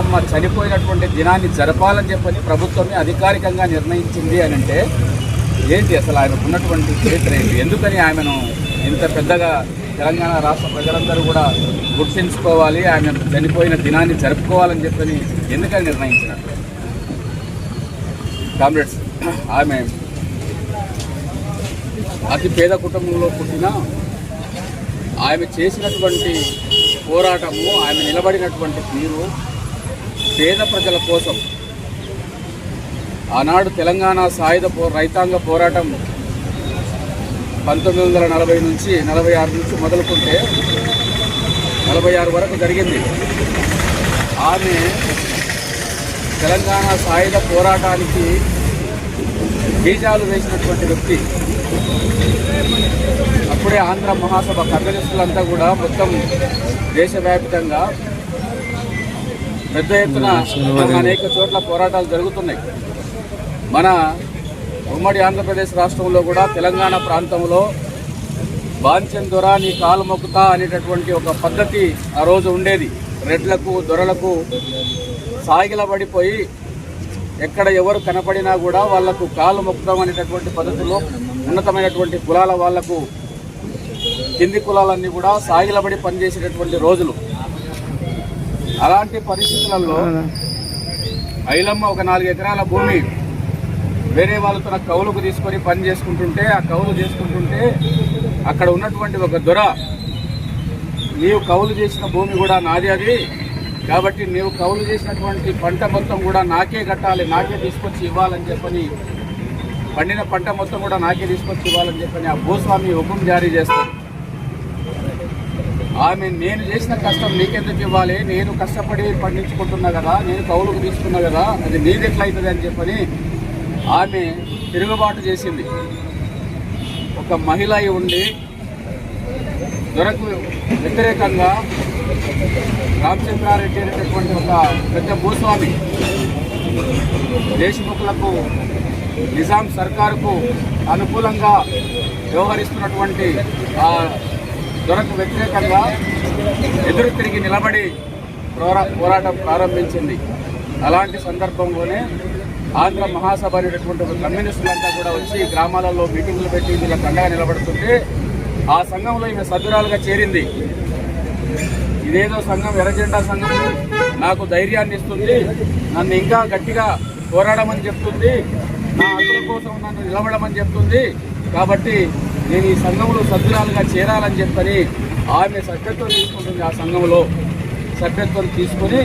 ఐలమ్మ చనిపోయినటువంటి దినాన్ని జరపాలని చెప్పని ప్రభుత్వమే అధికారికంగా నిర్ణయించింది అని అంటే ఏంటి అసలు ఆయనకు ఉన్నటువంటి చరిత్ర ఏంటి? ఎందుకని ఆమెను ఇంత పెద్దగా తెలంగాణ రాష్ట్ర ప్రజలందరూ కూడా గుర్తించుకోవాలి, ఆమె చనిపోయిన దినాన్ని జరుపుకోవాలని చెప్పని ఎందుకని నిర్ణయించినట్టు? కామ్రేడ్స్, ఆమె అతి పేద కుటుంబంలో పుట్టిన ఆమె చేసినటువంటి పోరాటము, ఆమె నిలబడినటువంటి తీరు పేద ప్రజల కోసం. ఆనాడు తెలంగాణ సాయుధ రైతాంగ పోరాటం 1940 నుంచి 46 నుంచి మొదలుకుంటే 46 వరకు జరిగింది. ఆమె తెలంగాణ సాయుధ పోరాటానికి బీజాలు వేసినటువంటి వ్యక్తి. అప్పుడే ఆంధ్ర మహాసభ కమ్యూనిస్టులంతా కూడా మొత్తం దేశవ్యాప్తంగా పెద్ద ఎత్తున అనేక చోట్ల పోరాటాలు జరుగుతున్నాయి. మన ఉమ్మడి ఆంధ్రప్రదేశ్ రాష్ట్రంలో కూడా తెలంగాణ ప్రాంతంలో బాంచన్ దొర నీ కాలు మొక్కుతా అనేటటువంటి ఒక పద్ధతి ఆ రోజు ఉండేది. రెడ్లకు దొరలకు సాగిలబడిపోయి ఎక్కడ ఎవరు కనపడినా కూడా వాళ్లకు కాలు మొక్కుతాం అనేటటువంటి పద్ధతిలో ఉన్నతమైనటువంటి కులాల వాళ్లకు కింది కులాలన్నీ కూడా సాగిలబడి పనిచేసేటటువంటి రోజులు. అలాంటి పరిస్థితులలో ఐలమ్మ ఒక 4 ఎకరాల భూమి వేరే వాళ్ళతో కౌలుకు తీసుకొని పని చేసుకుంటుంటే, ఆ కౌలు చేసుకుంటుంటే అక్కడ ఉన్నటువంటి ఒక దొర, నీవు కౌలు చేసిన భూమి కూడా నాది అది, కాబట్టి నీవు కౌలు చేసినటువంటి పంట మొత్తం కూడా నాకే కట్టాలి, నాకే తీసుకొచ్చి ఇవ్వాలని చెప్పని, పండిన పంట మొత్తం కూడా నాకే తీసుకొచ్చి ఇవ్వాలని చెప్పని ఆ భూస్వామి హుకుం జారీ చేస్తాడు. ఆమె నేను చేసిన కష్టం నీకెందుకు ఇవ్వాలి, నేను కష్టపడి పండించుకుంటున్నా కదా, నేను కౌలుకు తీసుకున్నా కదా, అది నీదెట్లయితుంది అని చెప్పని ఆమె తిరుగుబాటు చేసింది. ఒక మహిళ ఉండి దొరకు వ్యతిరేకంగా రామచంద్రారెడ్డి అనేటటువంటి ఒక పెద్ద భూస్వామి దేశముఖులకు, నిజాం సర్కారుకు అనుకూలంగా వ్యవహరిస్తున్నటువంటి ఆ దొరకు వ్యతిరేకంగా ఎదురు తిరిగి నిలబడి పోరాటం ప్రారంభించింది. అలాంటి సందర్భంలోనే ఆంధ్ర మహాసభ అనేటటువంటి ఒక కమ్యూనిస్టులంతా కూడా వచ్చి గ్రామాలలో మీటింగ్లు పెట్టి వీళ్ళకి అండగా నిలబడుతుంటే ఆ సంఘంలో ఈమె సభ్యురాలుగా చేరింది. ఇదేదో సంఘం, ఎర్రజెండా సంఘం నాకు ధైర్యాన్ని ఇస్తుంది, నన్ను ఇంకా గట్టిగా పోరాడమని చెప్తుంది, నా హక్కుల కోసం నన్ను నిలబడమని చెప్తుంది, కాబట్టి నేను ఈ సంఘంలో సభ్యురాలుగా చేరాలని చెప్పని ఆమె సభ్యత్వం తీసుకుంటుంది. ఆ సంఘంలో సభ్యత్వం తీసుకొని